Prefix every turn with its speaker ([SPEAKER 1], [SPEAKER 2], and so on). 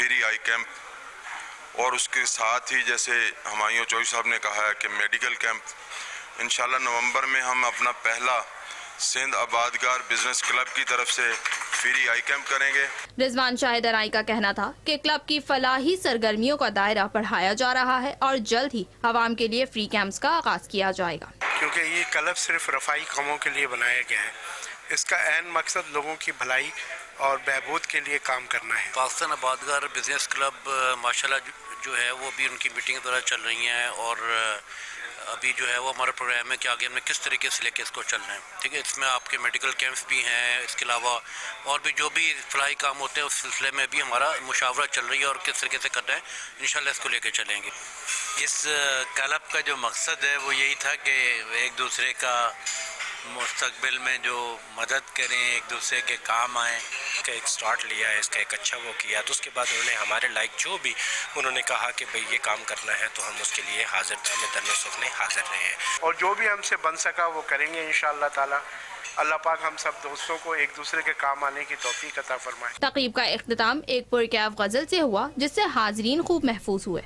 [SPEAKER 1] Free آئی camp, اور اس کے ساتھ ہی جیسے ہمایوں چوہدری صاحب نے کہا ہے کہ میڈیکل کیمپ انشاءاللہ نومبر میں ہم اپنا پہلا سندھ آبادگار بزنس کلب کی طرف سے فری آئی کیمپ کریں گے۔
[SPEAKER 2] رضوان شاہ درائیں کا کہنا تھا کہ کلب کی فلاحی سرگرمیوں کا دائرہ بڑھایا جا رہا ہے اور جلد ہی عوام کے لیے فری کیمپس کا آغاز کیا جائے گا،
[SPEAKER 3] کیونکہ یہ کلب صرف رفاہی کاموں کے لیے بنایا گیا ہے۔ اس کا عین مقصد لوگوں کی بھلائی اور بہبود کے لیے کام کرنا ہے۔
[SPEAKER 4] پاکستان آبادگار بزنس کلب ماشاءاللہ جو ہے وہ بھی ان کی میٹنگ وغیرہ چل رہی ہیں، اور ابھی جو ہے وہ ہمارا پروگرام ہے کہ آگے ہم نے کس طریقے سے لے کے اس کو چلنا ہے، ٹھیک ہے۔ اس میں آپ کے میڈیکل کیمپس بھی ہیں، اس کے علاوہ اور بھی جو بھی فلاحی کام ہوتے ہیں اس سلسلے میں بھی ہمارا مشاورہ چل رہی ہے اور کس طریقے سے کرنا ہے، انشاءاللہ اس کو لے کے چلیں گے۔
[SPEAKER 5] اس کلب کا جو مقصد ہے وہ یہی تھا کہ ایک دوسرے کا مستقبل میں جو مدد کریں، ایک دوسرے کے کام آئیں۔
[SPEAKER 6] کا ایک سٹارٹ لیا ہے، اس کا ایک اچھا وہ کیا، تو اس کے بعد انہوں نے ہمارے لائک جو بھی انہوں نے کہا کہ بھئی یہ کام کرنا ہے تو ہم اس کے لیے حاضر تھے، ہمیں درنے سوکھنے حاضر رہے ہیں،
[SPEAKER 3] اور جو بھی ہم سے بن سکا وہ کریں گے انشاءاللہ تعالی۔ اللہ پاک ہم سب دوستوں کو ایک دوسرے کے کام آنے کی توفیق عطا فرمائے۔
[SPEAKER 2] تقریب کا اختتام ایک پرکیف غزل سے ہوا جس سے حاضرین خوب محفوظ ہوئے۔